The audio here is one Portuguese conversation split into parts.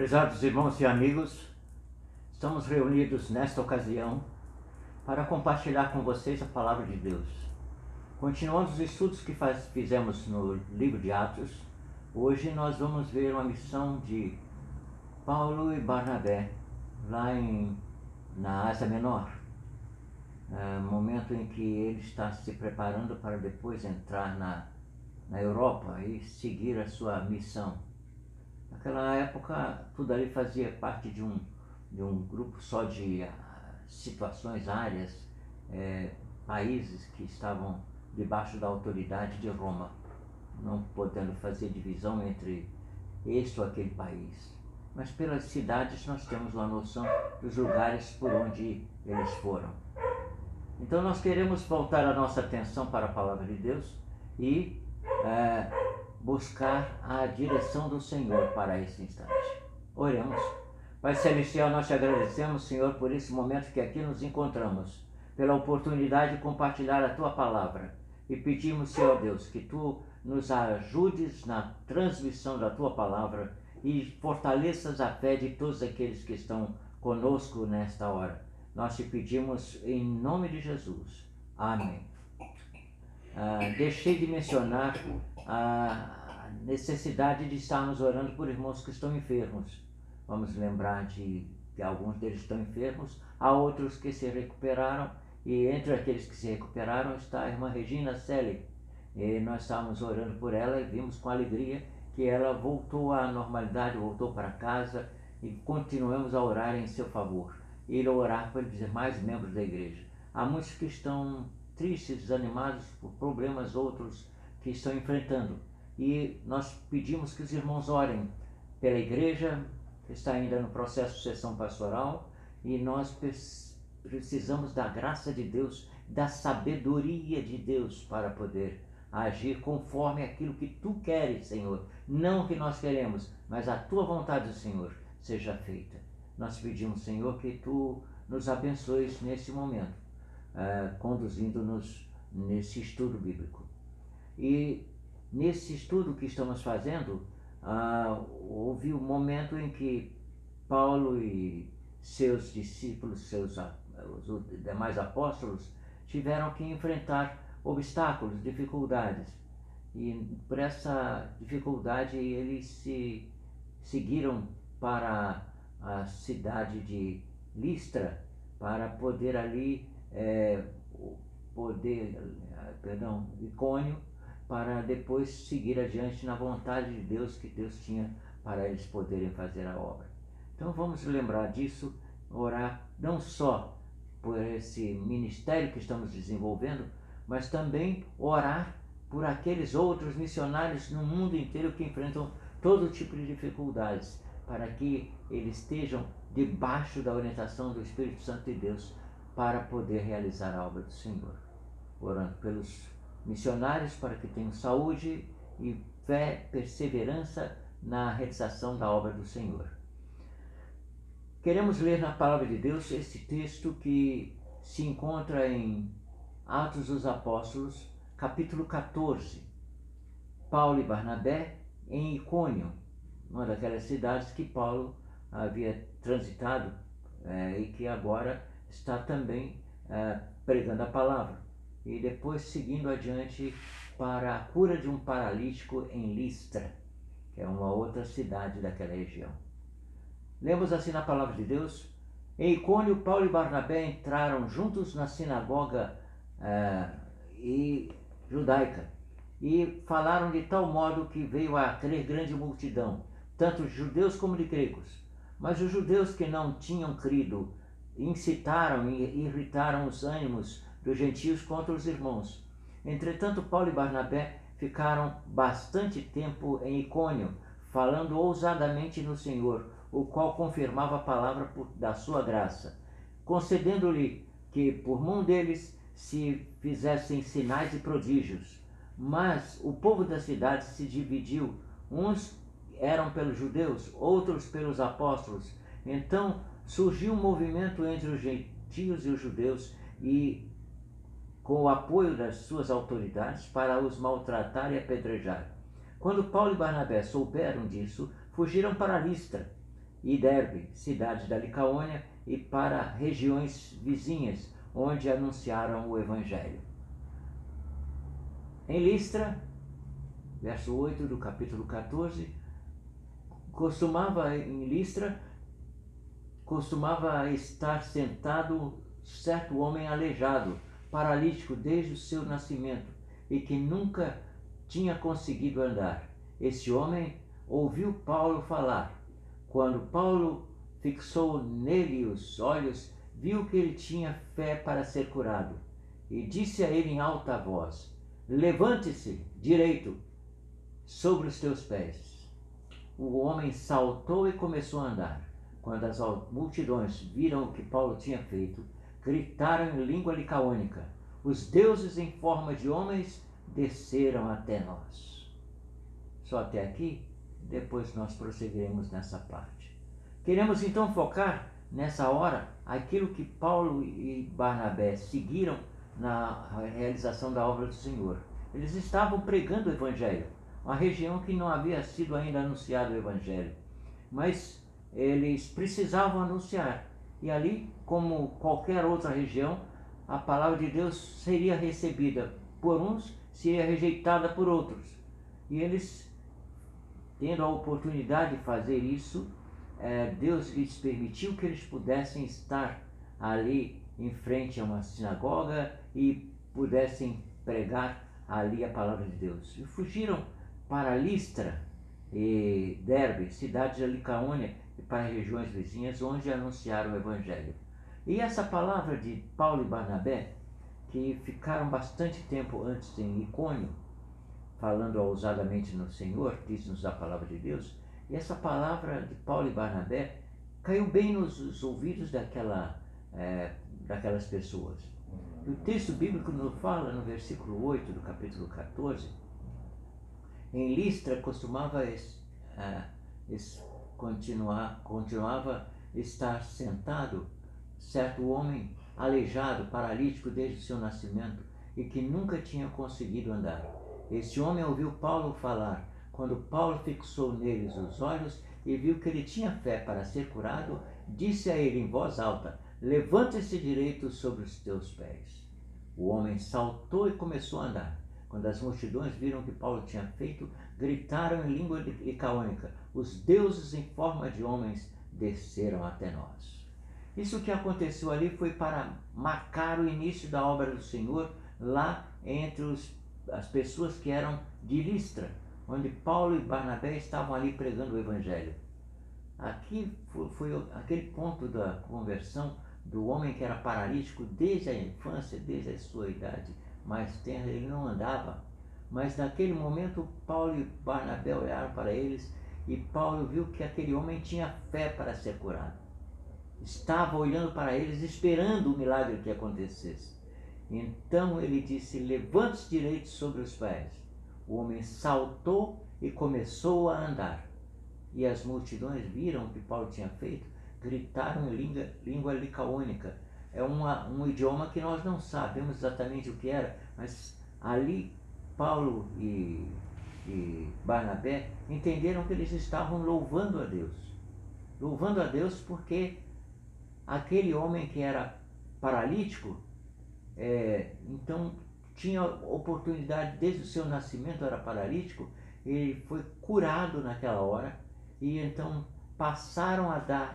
Prezados irmãos e amigos, estamos reunidos nesta ocasião para compartilhar com vocês a palavra de Deus. Continuando os estudos que fizemos no livro de Atos, hoje nós vamos ver uma missão de Paulo e Barnabé lá na Ásia Menor. Momento em que ele está se preparando para depois entrar na Europa e seguir a sua missão. Naquela época, tudo ali fazia parte de um grupo só de situações, áreas, países que estavam debaixo da autoridade de Roma, não podendo fazer divisão entre este ou aquele país. Mas pelas cidades nós temos uma noção dos lugares por onde eles foram. Então nós queremos voltar a nossa atenção para a palavra de Deus e buscar a direção do Senhor para esse instante. Oremos. Pai Celestial, nós te agradecemos, Senhor, por esse momento que aqui nos encontramos, pela oportunidade de compartilhar a tua palavra. E pedimos, Senhor Deus, que tu nos ajudes na transmissão da tua palavra e fortaleças a fé de todos aqueles que estão conosco nesta hora. Nós te pedimos em nome de Jesus. Amém. Deixei de mencionar a necessidade de estarmos orando por irmãos que estão enfermos. Vamos lembrar de que alguns deles estão enfermos, há outros que se recuperaram, e entre aqueles que se recuperaram está a irmã Regina Selle. E nós estávamos orando por ela e vimos com alegria que ela voltou à normalidade, voltou para casa, e continuamos a orar em seu favor. E orar para dizer mais membros da igreja. Há muitos que estão tristes, desanimados por problemas outros que estão enfrentando. E nós pedimos que os irmãos orem pela igreja, que está ainda no processo de sessão pastoral, e nós precisamos da graça de Deus, da sabedoria de Deus para poder agir conforme aquilo que tu queres, Senhor. Não o que nós queremos, mas a tua vontade, Senhor, seja feita. Nós pedimos, Senhor, que tu nos abençoes nesse momento, conduzindo-nos nesse estudo bíblico. E nesse estudo que estamos fazendo, houve um momento em que Paulo e seus discípulos, os demais apóstolos, tiveram que enfrentar obstáculos, dificuldades. E por essa dificuldade eles se seguiram para a cidade de Listra para poder ali, Icônio, para depois seguir adiante na vontade de Deus que Deus tinha para eles poderem fazer a obra. Então vamos lembrar disso, orar não só por esse ministério que estamos desenvolvendo, mas também orar por aqueles outros missionários no mundo inteiro que enfrentam todo tipo de dificuldades, para que eles estejam debaixo da orientação do Espírito Santo de Deus para poder realizar a obra do Senhor. Orando pelos missionários para que tenham saúde e fé, perseverança na realização da obra do Senhor. Queremos ler na palavra de Deus esse texto que se encontra em Atos dos Apóstolos, capítulo 14. Paulo e Barnabé em Icônio, uma daquelas cidades que Paulo havia transitado e que agora está também pregando a palavra. E depois seguindo adiante para a cura de um paralítico em Listra, que é uma outra cidade daquela região. Lemos assim na palavra de Deus: em Icônio, Paulo e Barnabé entraram juntos na sinagoga judaica e falaram de tal modo que veio a crer grande multidão, tanto de judeus como de gregos. Mas os judeus que não tinham crido incitaram e irritaram os ânimos dos gentios contra os irmãos. Entretanto, Paulo e Barnabé ficaram bastante tempo em Icônio, falando ousadamente no Senhor, o qual confirmava a palavra da sua graça, concedendo-lhe que por mão deles se fizessem sinais e prodígios. Mas o povo da cidade se dividiu, uns eram pelos judeus, outros pelos apóstolos. Então surgiu um movimento entre os gentios e os judeus, e com o apoio das suas autoridades, para os maltratar e apedrejar. Quando Paulo e Barnabé souberam disso, fugiram para Listra e Derbe, cidades da Licaônia, e para regiões vizinhas, onde anunciaram o Evangelho. Em Listra, verso 8 do capítulo 14, costumava estar sentado certo homem aleijado, paralítico desde o seu nascimento, e que nunca tinha conseguido andar. Esse homem ouviu Paulo falar. Quando Paulo fixou nele os olhos, viu que ele tinha fé para ser curado, e disse a ele em alta voz: levante-se direito sobre os teus pés. O homem saltou e começou a andar. Quando as multidões viram o que Paulo tinha feito, gritaram em língua licaônica: os deuses em forma de homens desceram até nós. Só até aqui, depois nós prosseguiremos nessa parte. Queremos então focar nessa hora aquilo que Paulo e Barnabé seguiram na realização da obra do Senhor. Eles estavam pregando o Evangelho, uma região que não havia sido ainda anunciado o Evangelho, mas eles precisavam anunciar. E ali, como qualquer outra região, a palavra de Deus seria recebida por uns, seria rejeitada por outros. E eles, tendo a oportunidade de fazer isso, Deus lhes permitiu que eles pudessem estar ali em frente a uma sinagoga e pudessem pregar ali a palavra de Deus. E fugiram para Listra e Derbe, cidades da Licaônia, e para regiões vizinhas, onde anunciaram o Evangelho. E essa palavra de Paulo e Barnabé, que ficaram bastante tempo antes em Icônio, falando ousadamente no Senhor, diz-nos a palavra de Deus, e essa palavra de Paulo e Barnabé caiu bem nos ouvidos daquelas pessoas. O texto bíblico nos fala, no versículo 8 do capítulo 14, em Listra continuava estar sentado certo homem aleijado, paralítico desde o seu nascimento, e que nunca tinha conseguido andar. Este homem ouviu Paulo falar. Quando Paulo fixou neles os olhos e viu que ele tinha fé para ser curado, disse a ele em voz alta: levante-se direito sobre os teus pés. O homem saltou e começou a andar. Quando as multidões viram o que Paulo tinha feito, gritaram em língua licaônica: os deuses em forma de homens desceram até nós. Isso que aconteceu ali foi para marcar o início da obra do Senhor lá entre as pessoas que eram de Listra, onde Paulo e Barnabé estavam ali pregando o Evangelho. Aqui foi aquele ponto da conversão do homem que era paralítico desde a infância, desde a sua idade mais tenra. Ele não andava, mas naquele momento Paulo e Barnabé olharam para eles e Paulo viu que aquele homem tinha fé para ser curado. Estava olhando para eles, esperando o milagre que acontecesse. Então ele disse: levante-se direito sobre os pés. O homem saltou e começou a andar. E as multidões viram o que Paulo tinha feito, gritaram em língua licaônica. É um idioma que nós não sabemos exatamente o que era, mas ali Paulo e Barnabé entenderam que eles estavam louvando a Deus. Louvando a Deus porque aquele homem que era paralítico, então tinha oportunidade, desde o seu nascimento era paralítico, ele foi curado naquela hora, e então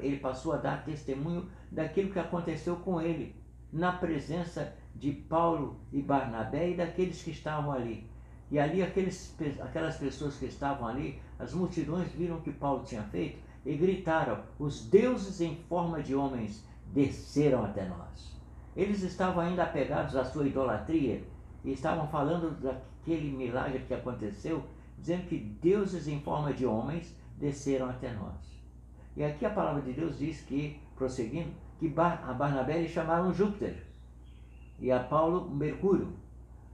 ele passou a dar testemunho daquilo que aconteceu com ele, na presença de Paulo e Barnabé e daqueles que estavam ali. E ali aquelas pessoas que estavam ali, as multidões viram o que Paulo tinha feito e gritaram: os deuses em forma de homens desceram até nós. Eles estavam ainda apegados à sua idolatria e estavam falando daquele milagre que aconteceu, dizendo que deuses em forma de homens desceram até nós. E aqui a palavra de Deus diz que, prosseguindo, que a Barnabé eles chamaram Júpiter e a Paulo Mercúrio,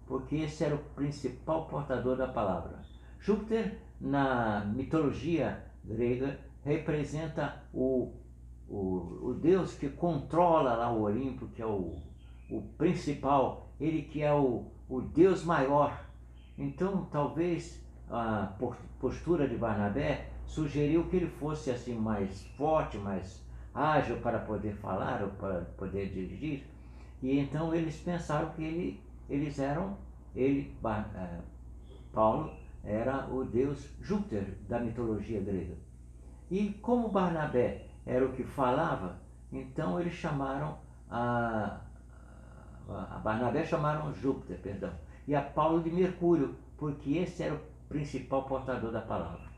porque esse era o principal portador da palavra. Júpiter, na mitologia grega, representa o Deus que controla lá o Olimpo, que é o principal, ele que é o Deus maior. Então, talvez a postura de Barnabé sugeriu que ele fosse assim mais forte, mais ágil para poder falar ou para poder dirigir. E então eles pensaram que Paulo era o deus Júpiter da mitologia grega. E como Barnabé era o que falava, então eles chamaram a Barnabé chamaram Júpiter, perdão, e a Paulo de Mercúrio, porque esse era o principal portador da palavra.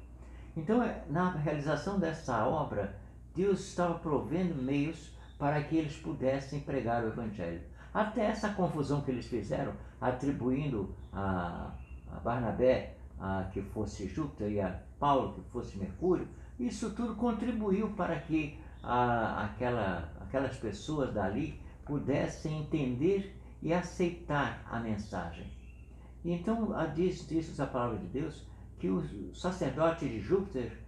Então, na realização dessa obra, Deus estava provendo meios para que eles pudessem pregar o Evangelho. Até essa confusão que eles fizeram, atribuindo a Barnabé que fosse Júpiter e a Paulo que fosse Mercúrio, isso tudo contribuiu para que aquelas pessoas dali pudessem entender e aceitar a mensagem. Então, diz a palavra de Deus que o sacerdote de Júpiter,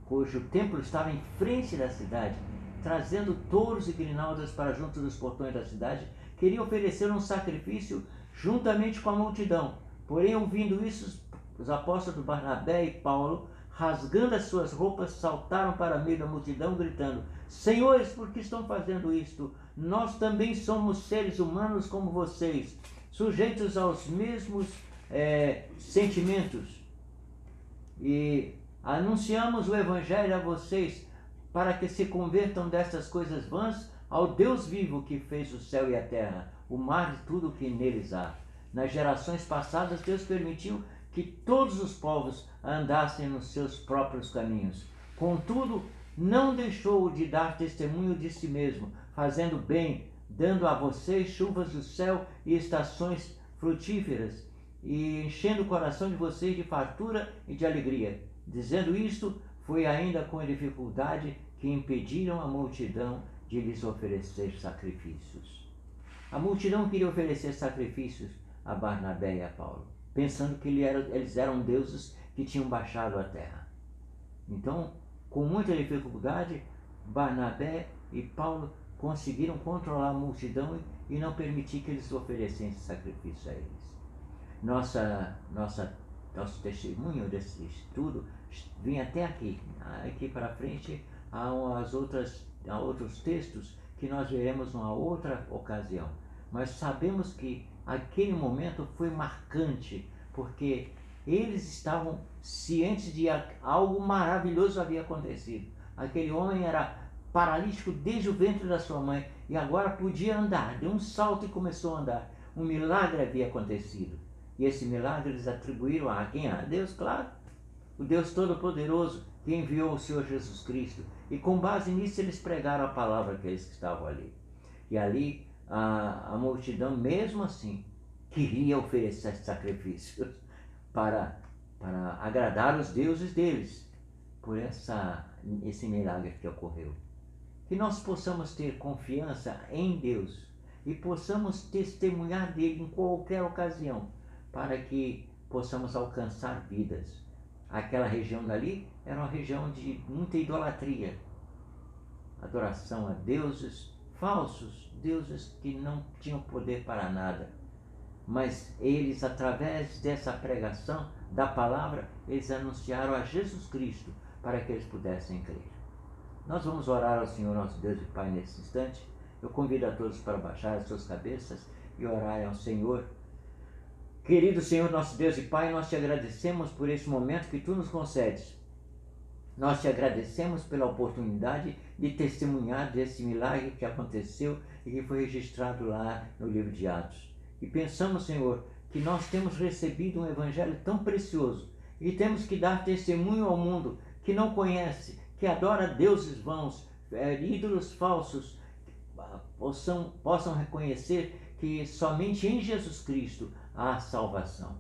cujo templo estava em frente da cidade, trazendo touros e grinaldas para junto dos portões da cidade, queria oferecer um sacrifício juntamente com a multidão. Porém, ouvindo isso, os apóstolos Barnabé e Paulo, rasgando as suas roupas, saltaram para o meio da multidão, gritando: Senhores, por que estão fazendo isto? Nós também somos seres humanos como vocês, sujeitos aos mesmos sentimentos. E anunciamos o Evangelho a vocês para que se convertam destas coisas vãs ao Deus vivo que fez o céu e a terra, o mar e tudo o que neles há. Nas gerações passadas, Deus permitiu que todos os povos andassem nos seus próprios caminhos. Contudo, não deixou de dar testemunho de si mesmo, fazendo bem, dando a vocês chuvas do céu e estações frutíferas, e enchendo o coração de vocês de fartura e de alegria. Dizendo isto, foi ainda com dificuldade que impediram a multidão de lhes oferecer sacrifícios. A multidão queria oferecer sacrifícios a Barnabé e a Paulo, pensando que eles eram deuses que tinham baixado à terra. Então, com muita dificuldade, Barnabé e Paulo conseguiram controlar a multidão e não permitir que eles oferecessem sacrifício a eles. Nosso testemunho desse estudo vem até aqui. Aqui para frente há outros textos que nós veremos numa outra ocasião. Mas sabemos que aquele momento foi marcante, porque eles estavam cientes de algo maravilhoso havia acontecido. Aquele homem era paralítico desde o ventre da sua mãe e agora podia andar, deu um salto e começou a andar. Um milagre havia acontecido. E esse milagre eles atribuíram a quem? A Deus, claro. O Deus Todo-Poderoso que enviou o Senhor Jesus Cristo. E com base nisso eles pregaram a palavra àqueles que estavam ali. E ali a multidão, mesmo assim, queria oferecer sacrifícios para agradar os deuses deles por esse milagre que ocorreu. Que nós possamos ter confiança em Deus e possamos testemunhar dele em qualquer ocasião, para que possamos alcançar vidas. Aquela região dali era uma região de muita idolatria, adoração a deuses falsos, deuses que não tinham poder para nada. Mas eles, através dessa pregação da palavra, eles anunciaram a Jesus Cristo para que eles pudessem crer. Nós vamos orar ao Senhor nosso Deus e Pai nesse instante. Eu convido a todos para baixar as suas cabeças e orarem ao Senhor. Querido Senhor, nosso Deus e Pai, nós te agradecemos por esse momento que Tu nos concedes. Nós te agradecemos pela oportunidade de testemunhar desse milagre que aconteceu e que foi registrado lá no livro de Atos. E pensamos, Senhor, que nós temos recebido um evangelho tão precioso e temos que dar testemunho ao mundo que não conhece, que adora deuses vãos, ídolos falsos, possam reconhecer que somente em Jesus Cristo há salvação.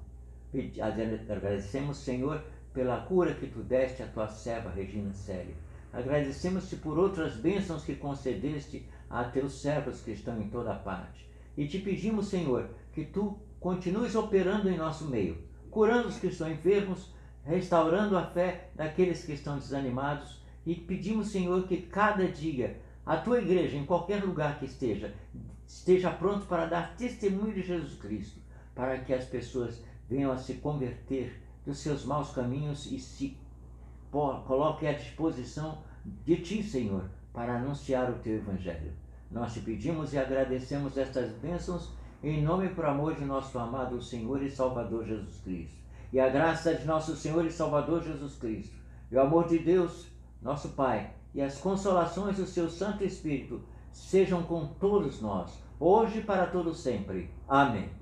Agradecemos, Senhor, pela cura que Tu deste à Tua serva Regina Célio. Agradecemos-Te por outras bênçãos que concedeste a Teus servos que estão em toda parte. E Te pedimos, Senhor, que Tu continues operando em nosso meio, curando os que estão enfermos, restaurando a fé daqueles que estão desanimados. E pedimos, Senhor, que cada dia a Tua igreja, em qualquer lugar que esteja pronto para dar testemunho de Jesus Cristo, para que as pessoas venham a se converter dos seus maus caminhos e se coloque à disposição de Ti, Senhor, para anunciar o Teu Evangelho. Nós te pedimos e agradecemos estas bênçãos em nome e por amor de nosso amado Senhor e Salvador Jesus Cristo. E a graça de nosso Senhor e Salvador Jesus Cristo, e o amor de Deus, nosso Pai, e as consolações do seu Santo Espírito sejam com todos nós, hoje e para todo sempre. Amém.